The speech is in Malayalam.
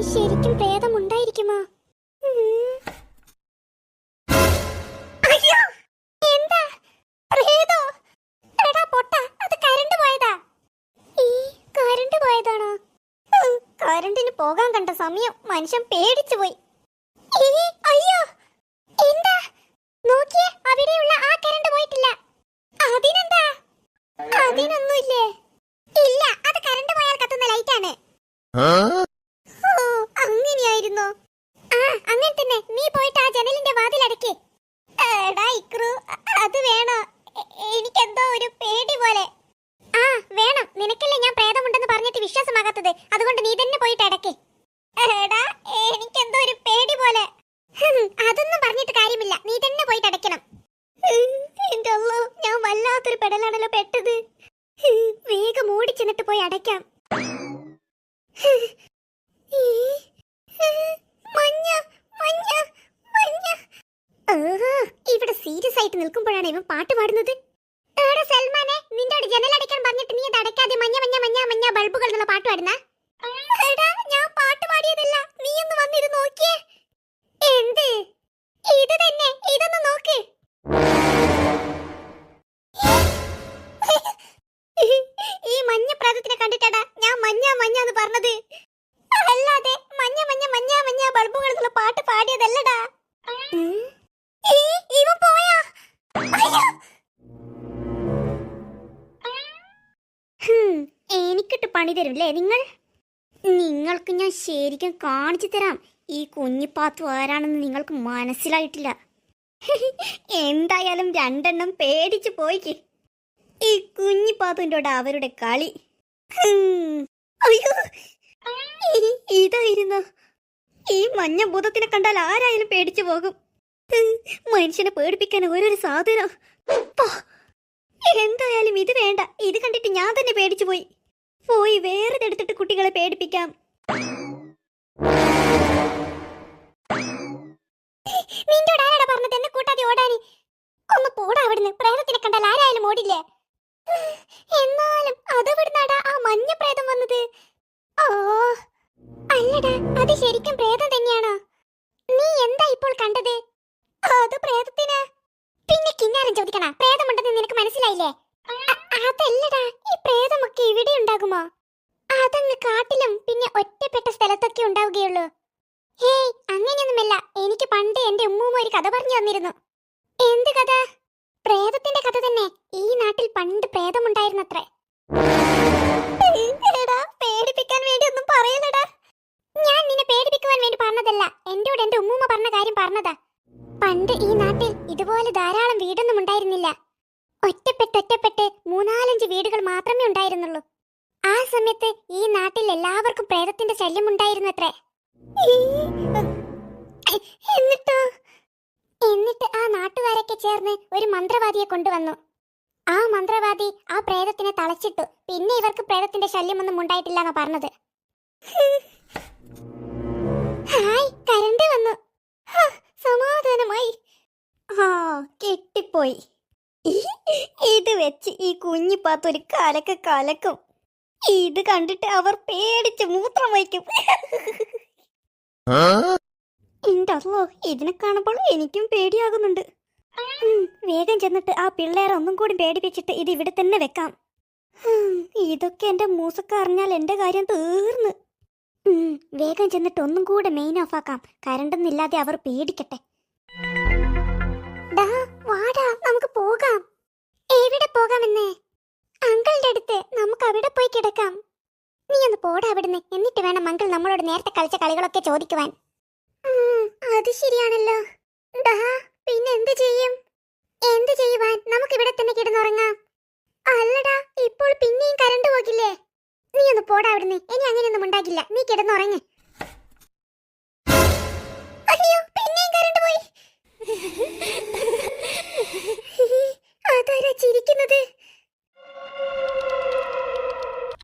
ഇനി ശരിക്കും പ്രേതം ഉണ്ടായിരിക്കുമോ? അയ്യോ, എന്താ പ്രേതോ? എടാ പൊട്ട, അത് കറണ്ട് പോയതാ. ഈ കറണ്ട് പോയതാണോ? കറണ്ടിന് പോകാൻ കണ്ട സമയം മനുഷ്യൻ പേടിച്ചു പോയി. അയ്യോ, എന്താ നോക്കിയേ, അവിടെയുള്ള ആ കറണ്ട് പോയിട്ടില്ല. അതിനെന്താ? അതിനൊന്നുമില്ലേ? ഇല്ല, അത് കറണ്ട് പോയാൽ കത്തുന്ന ലൈറ്റാണ്. അങ്ങനെയായിരുന്നോ? ആ, അങ്ങനെ തന്നെ. നീ പോയിട്ട് ആ ജനലിന്റെ വാതിൽ അടയ്ക്ക്. എടാ ഇക്രു, അത് വേണോ? എനിക്കെന്തോ ഒരു പേടി പോലെ. ആ വേണം, നിനക്കല്ലേ ഞാൻ പ്രേതമുണ്ടെന്ന് പറഞ്ഞിട്ട് വിശ്വാസമാകാത്തത്. അതുകൊണ്ട് നീ തന്നെ പോയിട്ട് അടയ്ക്ക്. എടാ, എനിക്കെന്തോ ഒരു പേടി പോലെ. അതൊന്നും പറഞ്ഞിട്ട് കാര്യമില്ല, നീ തന്നെ പോയിട്ട് അടയ്ക്കണം. എന്റെ അള്ളോ, ഞാൻ വല്ലാത്തൊരു പെടലാണല്ലോ പെട്ടത്. വേഗം ഓടി ചെന്നിട്ട് പോയി അടയ്ക്കാം. മഞ്ഞ മഞ്ഞ മഞ്ഞ. ഇവിടെ സീരിയസ് ആയിട്ട് നിൽക്കുമ്പോഴാണ് ഇവൻ പാട്ട് പാടുന്നത്. സൽമാനെ, നിന്റെ ജനലടയ്ക്കാൻ പറഞ്ഞിട്ട് നീ അത് അടയ്ക്കാതെ മഞ്ഞ മഞ്ഞ മഞ്ഞ മഞ്ഞ ബൾബുകൾ എന്നുള്ള പാട്ട് പാടുന്ന? ഞാൻ പാട്ട് പാടിയതല്ല, നീ ഒന്ന് വന്നിത് നോക്കിയേ. എന്ത്? ഇത് തന്നെ, ഇതൊന്ന് നോക്ക്. ഈ മഞ്ഞ പ്രാതത്തിനെ കണ്ടിട്ടാടാ ഞാൻ മഞ്ഞ മഞ്ഞ എന്ന് പറഞ്ഞത്, അല്ലാതെ മഞ്ഞ മഞ്ഞ മഞ്ഞ മഞ്ഞ ബൾബുകൾ എന്നുള്ള പാട്ട് പാടിയതല്ലടാ. ഇവൻ പോയാ? എനിക്കിട്ട് പണി തരുമല്ലേ നിങ്ങൾ? നിങ്ങൾക്ക് ഞാൻ ശരിക്കും കാണിച്ചു തരാം ഈ കുഞ്ഞിപ്പാത്തു ആരാണെന്ന് നിങ്ങൾക്ക് മനസ്സിലായിട്ടില്ല. എന്തായാലും രണ്ടെണ്ണം പേടിച്ചു പോയിക്ക്. ഈ കുഞ്ഞിപ്പാത്തുവിൻ്റെ അവരുടെ കളി. അയ്യോ, ഇതായിരുന്നു. ഈ മഞ്ഞ ഭൂതത്തിനെ കണ്ടാൽ ആരായാലും പേടിച്ചു പോകും. മനുഷ്യനെ പേടിപ്പിക്കാൻ ഓരോരു സാധനം. എന്തായാലും ഇത് വേണ്ട. ഇത് കണ്ടിട്ട് ഞാൻ തന്നെ പേടിച്ചു പോയി. പോയി വേറെ എടുത്തിട്ട് കുട്ടികളെ പേടിപ്പിക്കാം. നിന്നോട് ആരാടാ പറഞ്ഞത് എന്നെ കൂട്ടാതെ ഓടാന്? ഒന്ന് പോടാ അവിടുന്ന്. പ്രേതത്തിനെ കണ്ടാൽ ആരായാലും ഓടില്ലേ? എന്നാലും അതെവിടുന്നാടാ ആ മഞ്ഞ പ്രേതം വന്നത്? ഓ അല്ലടാ, അത് ശരിക്കും പ്രേതം തന്നെയാണോ? നീ എന്താ ഇപ്പോൾ കണ്ടത്? അത് പ്രേതത്തിന്. പിന്നെ കിന്നാരം ചോദിക്കണ? പ്രേതമുണ്ടെന്ന് നിനക്ക് മനസ്സിലായില്ലേ? അതല്ലടാ, ഈ പ്രേതമൊക്കെ ഇവിടെ ഉണ്ടാകുമോ? അതങ്ങ് കാട്ടിലും പിന്നെ ഒറ്റപ്പെട്ട സ്ഥലത്തൊക്കെ ഉണ്ടാവുകയുള്ളൂ. ഹേയ്, അങ്ങനെയൊന്നുമല്ല. എനിക്ക് പണ്ട് എന്റെ ഉമ്മൂമ്മ ഒരു കഥ പറഞ്ഞു തന്നിരുന്നു. എന്ത് കഥ? പ്രേതത്തിന്റെ കഥ തന്നെ. ഈ നാട്ടിൽ പണ്ട് പ്രേതമുണ്ടായിരുന്നത്രേ. പേടിപ്പിക്കാൻ വേണ്ടി ഒന്നും പറയലടാ. ഞാൻ നിന്നെ പേടിപ്പിക്കുവാൻ വേണ്ടി പറഞ്ഞതല്ല, എന്നോട് എന്റെ ഉമ്മൂമ്മ പറഞ്ഞ കാര്യം പറഞ്ഞതാ. പണ്ട് ഈ നാട്ടിൽ ഇതുപോലെ ധാരാളം വീടൊന്നും ഉണ്ടായിരുന്നില്ല. ഒറ്റപ്പെട്ട് 3-4 വീടുകൾ മാത്രമേ ഉണ്ടായിരുന്നുള്ളൂ. ആ സമയത്ത് ഈ നാട്ടിൽ എല്ലാവർക്കും പ്രേതത്തിന്റെ ശല്യം ഉണ്ടായിരുന്നത്രേ. എന്നിട്ട് ആ നാട്ടുകാരൊക്കെ ചേർന്ന് ഒരു മന്ത്രവാദിയെ കൊണ്ടുവന്നു. ആ മന്ത്രവാദി ആ പ്രേതത്തിനെ തളച്ചിട്ടു. പിന്നെ ഇവർക്ക് പ്രേതത്തിന്റെ ശല്യമൊന്നും ഉണ്ടായിട്ടില്ല എന്നാ പറഞ്ഞത്. ഹായ്, കരണ്ട് വന്നു. സമാധാനമായി. കെട്ടിപ്പോയി. ഇത് വെച്ച് ഈ കുഞ്ഞിപ്പാത്തൊരു കലക്കും. ഇത് കണ്ടിട്ട് അവർ പേടിച്ച് മൂത്രം വയ്ക്കും. എന്റെ അല്ലോ, ഇതിനെ കാണുമ്പോൾ എനിക്കും പേടിയാകുന്നുണ്ട്. വേഗം ചെന്നിട്ട് ആ പിള്ളേരെ ഒന്നും കൂടി പേടിപ്പിച്ചിട്ട് ഇത് ഇവിടെ തന്നെ വെക്കാം. ഇതൊക്കെ എന്റെ മൂസക്ക അറിഞ്ഞാൽ എന്റെ കാര്യം തീർന്ന്. വേഗം ചെന്നിട്ട് ഒന്നും കൂടെ മെയിൻ ഓഫ് ആക്കാം. കരണ്ടൊന്നില്ലാതെ അവർ പേടിക്കട്ടെ. വാടാ, നമുക്ക് പോകാം. എവിടെ പോകാമെന്ന്? അങ്കിളിന്റെ അടുത്ത്. നമുക്ക് അവിടെ പോയി കിടക്കാം. നീ ഒന്ന് പോടാ അവിടുന്ന്. എന്നിട്ട് വേണം അങ്കിൾ നമ്മളോട് നേരത്തെ കളിച്ച കളികളൊക്കെ ചോദിക്കുവാൻ. അത് ശരിയാണല്ലോ. പിന്നെ എന്ത് ചെയ്യും? എന്ത് ചെയ്യുവാൻ? നമുക്ക് ഇവിടെ തന്നെ കിടന്നുറങ്ങാം. അല്ലടാ, ഇപ്പോൾ പിന്നെയും കരണ്ട് പോകില്ലേ? നീ ഒന്ന് പോടാ അവിടുന്ന്. ഇനി അങ്ങനെയൊന്നും ഉണ്ടാകില്ല. നീ കിടന്നുറങ്ങ്.